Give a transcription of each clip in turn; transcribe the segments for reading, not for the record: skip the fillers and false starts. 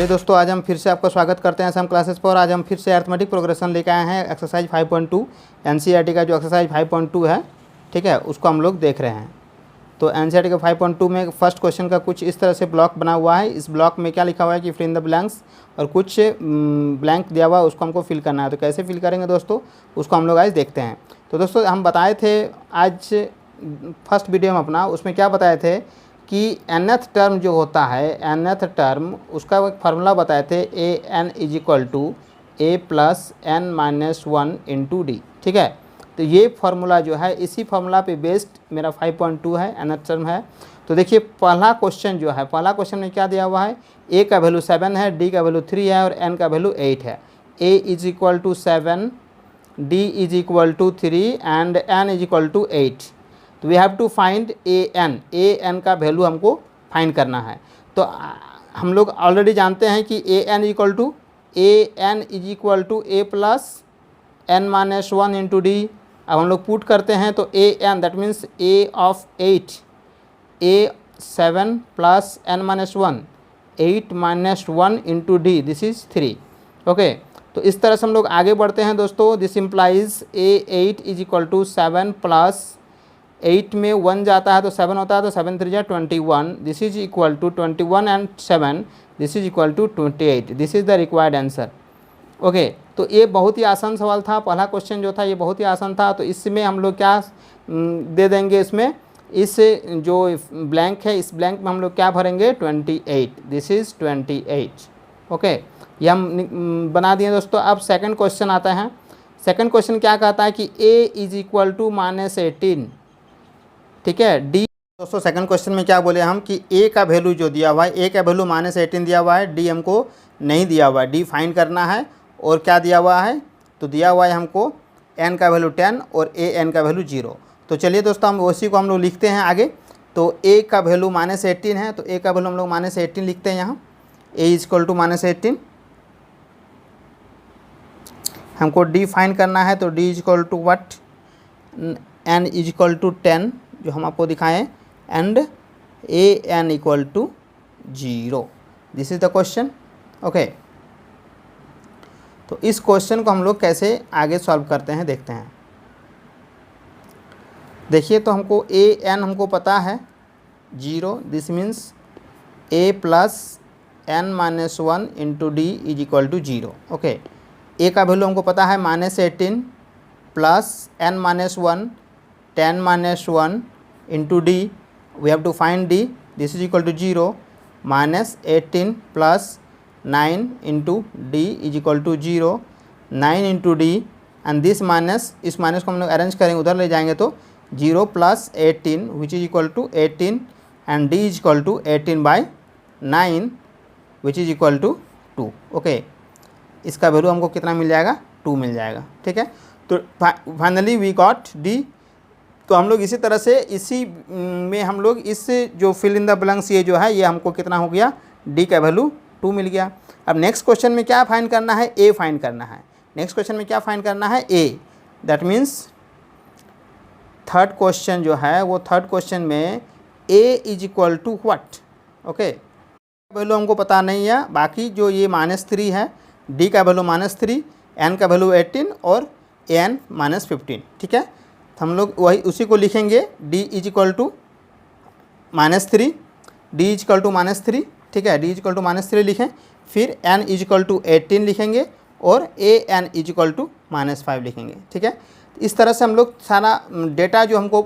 दोस्तों, आज हम फिर से आपका स्वागत करते हैं सम क्लासेस पर। आज हम फिर से अरिथमेटिक प्रोग्रेशन लेकर आए हैं। एक्सरसाइज 5.2 एनसीईआरटी का जो एक्सरसाइज 5.2 है, ठीक है, उसको हम लोग देख रहे हैं। तो एनसीईआरटी का 5.2 में फर्स्ट क्वेश्चन का कुछ इस तरह से ब्लॉक बना हुआ है। इस ब्लॉक में क्या लिखा हुआ है कि फिल इन द ब्लैंक्स, और कुछ ब्लैंक दिया हुआ है, उसको हमको फिल करना है। तो कैसे फिल करेंगे दोस्तों, उसको हम लोग आज देखते हैं। तो दोस्तों, हम बताए थे आज फर्स्ट वीडियो में अपना, उसमें क्या बताए थे कि nth टर्म जो होता है, nth टर्म, उसका एक फार्मूला बताए थे A N is equal to A plus N minus 1 into D. ठीक है, तो ये फार्मूला जो है, इसी फार्मूला पे बेस्ड मेरा 5.2 है, nth टर्म है। तो देखिए, पहला क्वेश्चन जो है, पहला क्वेश्चन में क्या दिया हुआ है, ए का वैल्यू 7 है, डी का वैल्यू 3 है और एन का वैल्यू 8 है। A is equal to 7, D is equal to 3 and N is equal to 8। तो we have to find A N का वैल्यू हमको फाइंड करना है। तो हम लोग ऑलरेडी जानते हैं कि A N is equal to A plus N minus 1 into D. अब हम लोग पुट करते हैं, तो A N that means A of 8, A 7 plus N minus 1, 8 minus 1 into D, this is 3। Okay, तो इस तरह से हम लोग आगे बढ़ते हैं दोस्तों। This implies A 8 is equal to 7 plus 8 में 1 जाता है तो 7 होता है, तो 7 3 जा 21, this is equal to 21 and 7, this is equal to 28। This is the required answer. Okay, तो ये बहुत ही आसान सवाल था। पहला क्वेश्चन जो था ये बहुत ही आसान था। तो इसमें हम लोग क्या दे देंगे, इसमें इस जो ब्लैंक है, इस ब्लैंक में हम लोग क्या भरेंगे, 28, दिस इज 28। ओके, ये हम बना दिए दोस्तों। अब सेकंड क्वेश्चन आता है। सेकंड क्वेश्चन क्या कहता है कि ए इज इक्वल टू -18, ठीक है, डी। दोस्तों, सेकंड क्वेश्चन में क्या बोले हम कि ए का वैल्यू जो दिया हुआ है, ए का वैल्यू -18 दिया हुआ है, डी हमको नहीं दिया हुआ है, डी फाइंड करना है। और क्या दिया हुआ है, तो दिया हुआ है हमको एन का वैल्यू 10 और ए एन का वैल्यू 0। तो चलिए दोस्तों, हम उसी को हम लोग लिखते हैं आगे। तो ए का वैल्यू -18 है, तो ए का वैल्यू हम लोग -18 लिखते हैं यहाँ। A is equal to -18। हमको डी फाइंड करना है, तो D is equal to what, N is equal to 10 जो हम आपको दिखाएं, and A N equal to 0। This is the question. Okay, तो इस क्वेश्चन को हम लोग कैसे आगे सॉल्व करते हैं देखते हैं। देखिए, तो हमको ए एन हमको पता है 0, this means A plus N minus 1 into D is equal to 0। Okay, A का वैल्यू हमको पता है -18 plus N minus 1, 10 minus 1 into D, we have to find D, this is equal to 0, -18 plus 9 into D is equal to 0, 9 into D, and this minus, इस minus को हम लोग arrange करेंगे, उधर ले जाएंगे, तो 0 plus 18 which is equal to 18, and D is equal to 18/9 which is equal to 2। Okay, इसका वैल्यू हमको कितना मिल जाएगा, 2 मिल जाएगा। ठीक है, तो फाइनली वी गॉट डी। तो हम लोग इसी तरह से, इसी में हम लोग इस जो फिल इन द ब्लैंक्स ये जो है, ये हमको कितना हो गया, डी का वैल्यू 2 मिल गया। अब नेक्स्ट क्वेश्चन में क्या फाइंड करना है, ए फाइंड करना है। नेक्स्ट क्वेश्चन में क्या फाइंड करना है, A. That means third question जो है, वो थर्ड क्वेश्चन में A is equal to what. Okay, value हमको पता नहीं है, बाकी जो ये -3 है, डी का वैल्यू -3, एन का वैल्यू 18 और एन -15। ठीक है, तो हम लोग वही उसी को लिखेंगे, D is equal to -3, D is equal to -3। ठीक है, डी इज इक्वल टू -3 लिखें, फिर एन इज इक्वल टू 18 लिखेंगे और ए एन इज इक्वल टू -5 लिखेंगे। ठीक है, इस तरह से हम लोग सारा डेटा जो हमको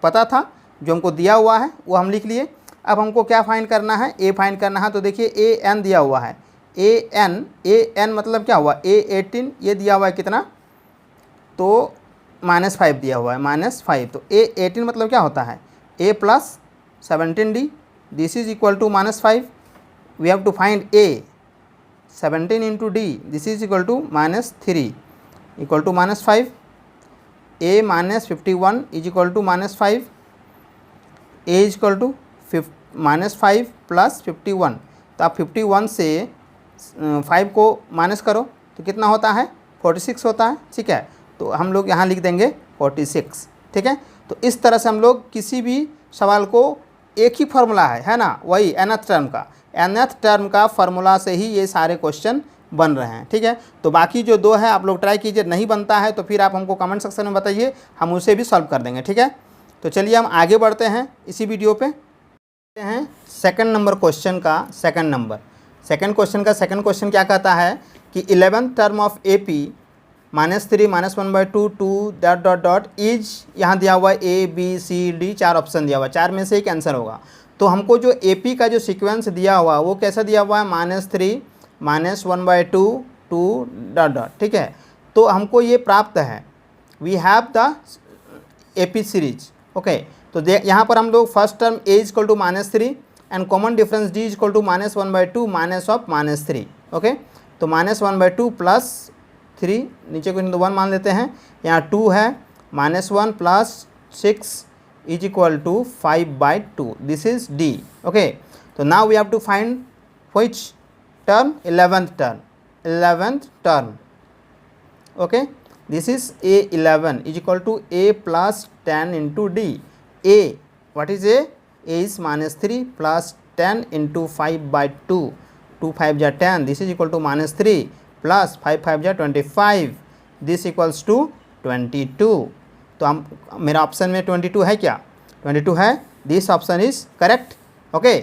पता था, जो हमको दिया हुआ है, वो हम लिख लिए। अब हमको क्या फाइंड करना है, ए फाइंड करना है। तो देखिए, ए एन दिया हुआ है, ए एन मतलब क्या हुआ, ए 18 ये दिया हुआ है कितना, तो -5 दिया हुआ है, -5। तो ए 18 मतलब क्या होता है, A plus 17d, this is equal to -5। We have to find A, 17 into D, this is equal to -3 equal to -5। A -51 is equal to -5, A is equal to -5 plus 51। तो आप 51 से 5 को माइनस करो तो कितना होता है, 46 होता है। ठीक है, तो हम लोग यहाँ लिख देंगे 46। ठीक है, तो इस तरह से हम लोग किसी भी सवाल को, एक ही फार्मूला है ना, वही nth टर्म का, nth टर्म का फार्मूला से ही ये सारे क्वेश्चन बन रहे हैं, ठीक है। तो बाकी जो 2 है आप लोग ट्राई कीजिए, नहीं बनता है तो फिर आप हमको कमेंट सेक्शन में बताइए, हम उसे भी सॉल्व कर देंगे, ठीक है। तो चलिए हम आगे बढ़ते हैं इसी वीडियो पे। हैं सेकंड नंबर क्वेश्चन का सेकंड नंबर। सेकंड क्वेश्चन का सेकंड क्वेश्चन क्या कहता है कि 11th term of AP -3 -1/2 2 ... is, यहाँ दिया हुआ ABCD 4 ऑप्शन दिया हुआ है, 4 में से एक आंसर होगा। तो हमको जो AP का जो सीक्वेंस दिया हुआ है वो कैसा दिया हुआ है, -3 -1/2 2 ... ठीक है। तो हमको ये प्राप्त है, we have the AP series, okay. तो यहाँ पर हम लोग first term A equal to -3 and common difference D equal to -1/2 minus of -3, okay. तो -1/2 + 3, नीचे को 1 मान लेते हैं, यहाँ 2 है, -1 + 6 is equal to 5/2, this is D, okay. तो now we have to find which term, 11th term, okay. This is A11 is equal to A + 10 into D. A, what is A? A is -3 + 10 into 5/2. 2 5 जा 10, this is equal to -3 plus 5 5 जा 25, this equals to 22. तो हम, मेरा option में 22 है क्या, 22 है, this option is correct, okay.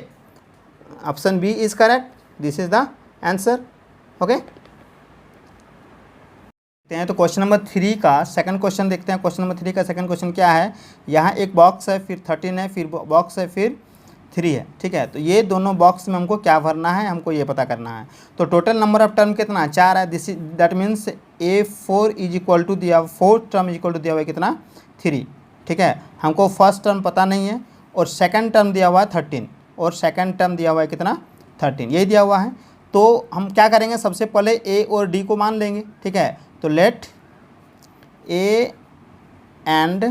Option B is correct, this is the answer, okay. तो क्वेश्चन नंबर 3 का सेकंड क्वेश्चन देखते हैं। क्वेश्चन नंबर 3 का सेकंड क्वेश्चन क्या है, यहाँ एक बॉक्स है, फिर 13 है, फिर बॉक्स है, फिर 3 है, ठीक है। तो ये दोनों बॉक्स में हमको क्या भरना है, हमको ये पता करना है। तो टोटल नंबर ऑफ टर्म कितना, 4 है, this is that means A4 is equal to दिया, 4th term is equal to दिया हुआ है कितना, 3, ठीक है। हमको फर्स्ट टर्म पता नहीं है, और सेकेंड टर्म दिया हुआ है 13, और सेकेंड टर्म दिया हुआ है कितना, 13, यही दिया हुआ है। तो हम क्या करेंगे, सबसे पहले A और D को मान लेंगे, ठीक है। तो late A and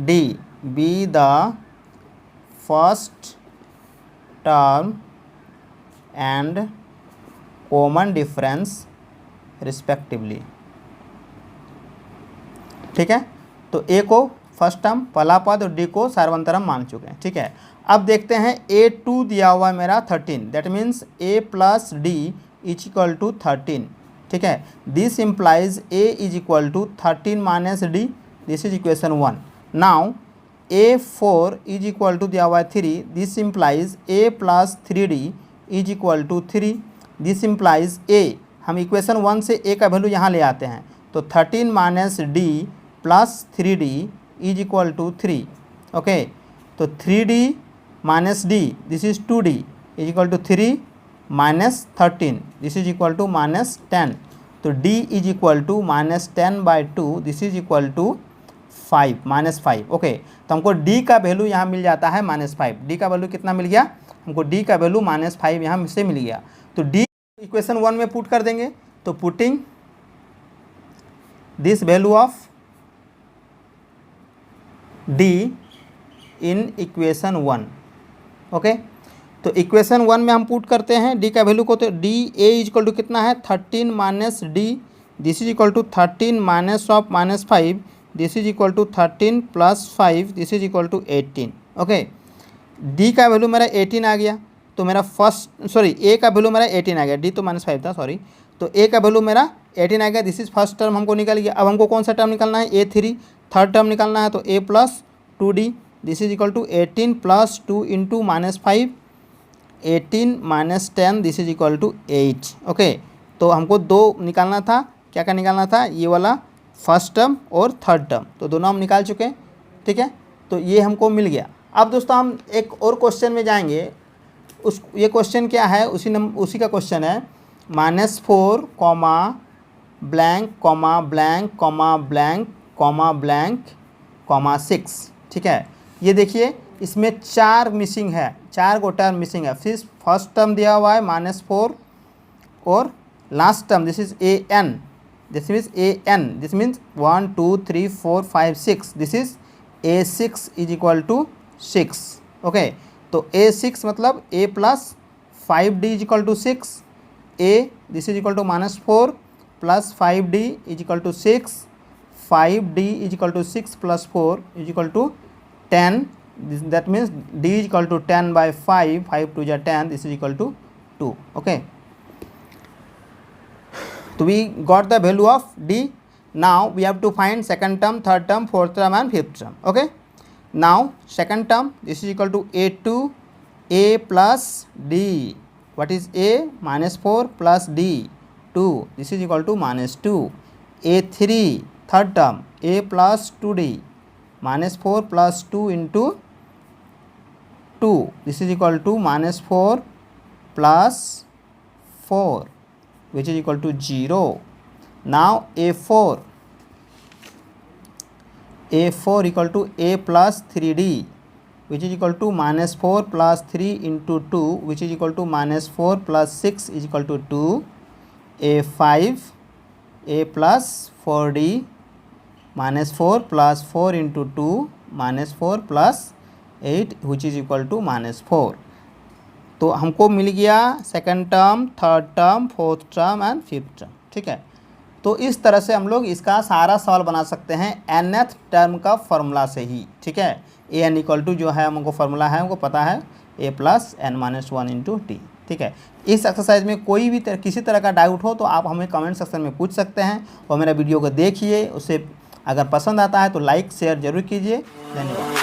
D be the first term and common difference respectively, ठीक है। तो A को फर्स्ट टर्म पहला पद और D को सार्वंतरम मान चुके हैं, ठीक है। अब देखते हैं A2 दिया हुआ है मेरा 13, that means A + D is equal to 13, ठीक है। This implies A is equal to 13 - D, this is equation 1। Now A4 is equal to दिया हुआ है 3, this implies A + 3D is equal to 3, this implies A, हम equation 1 से A का value यहाँ ले आते हैं, तो 13 - D + 3D is equal to 3, okay. तो 3D - D, this is 2D is equal to 3 - 13, this is equal to -10, तो D is equal to -10/2, this is equal to 5, -5, okay. तो हमको D का वैल्यू यहाँ मिल जाता है -5, D का वैल्यू कितना मिल गया, हमको D का वैल्यू -5 यहाँ से मिल गया। तो D इक्वेशन 1 में पुट कर देंगे, तो putting this value of D in equation 1, okay. तो इक्वेशन 1 में हम पुट करते हैं D का वैल्यू को, तो D A is equal to कितना है, 13 - D, this is equal to 13 -5, this is equal to 13 + 5, this is equal to 18, okay. D का वैल्यू मेरा 18 आ गया, तो मेरा A का वैल्यू मेरा 18 आ गया, D तो -5 था, सॉरी। तो A का वैल्यू मेरा 18 आ गया, दिस इज फर्स्ट टर्म हमको निकल गया। अब हमको कौन सा टर्म निकालना है, A3, थर्ड टर्म निकालना है, तो A + 2D, this is equal to 18 + 2 into -5, 18 - 10, this is equal to 8, okay. तो हमको 2 निकालना था, क्या क्या निकालना था, ये वाला फर्स्ट टर्म और थर्ड टर्म, तो दोनों हम निकाल चुके हैं, ठीक है। तो ये हमको मिल गया। अब दोस्तों हम एक और क्वेश्चन में जाएंगे, ये क्वेश्चन क्या है, उसी का क्वेश्चन है, -4, ब्लैंक, ब्लैंक, 6, ठीक है। ये देखिए इसमें 4 मिसिंग है, 4 गो टर्म मिसिंग है। फिर फर्स्ट टर्म दिया हुआ है -4 और last term this is AN, this means 1 2 3 4 5 6, this is A6 is equal to 6, okay. तो A6 मतलब A + 5D is equal to 6, A this is equal to -4 + 5D is equal to 6, 5D is equal to 6 + 4 is equal to 10, that means d is equal to 10 by 5, 5 to the 10, this is equal to 2. Okay, so we got the value of d. Now we have to find second term, third term, fourth term and fifth term. Okay, now second term, this is equal to a2 a plus d. What is a? minus 4 plus d 2, this is equal to minus 2. a3 third term, a plus 2d minus 4 plus 2 into 2, this is equal to minus 4 plus 4, which is equal to 0. Now a4 equal to a plus 3d, which is equal to minus 4 plus 3 into 2, which is equal to minus 4 plus 6 is equal to 2. a5 a plus 4d minus 4 plus 4 into 2 minus 4 plus 8, which is equal to minus 4. तो हमको मिल गया second term, third term, fourth term and fifth term. ठीक है, तो इस तरह से हम लोग इसका सारा सवाल बना सकते हैं nth टर्म का फॉर्मूला से ही. ठीक है, ए एन इक्वल टू जो है हमको फॉर्मूला है, हमको पता है a plus N minus 1 into T. ठीक है, इस एक्सरसाइज में कोई भी किसी तरह का डाउट हो तो आप हमें कमेंट सेक्शन में पूछ सकते हैं और मेरा वीडियो को देखिए. उससे अगर पसंद आता है तो लाइक शेयर जरूर कीजिए. धन्यवाद.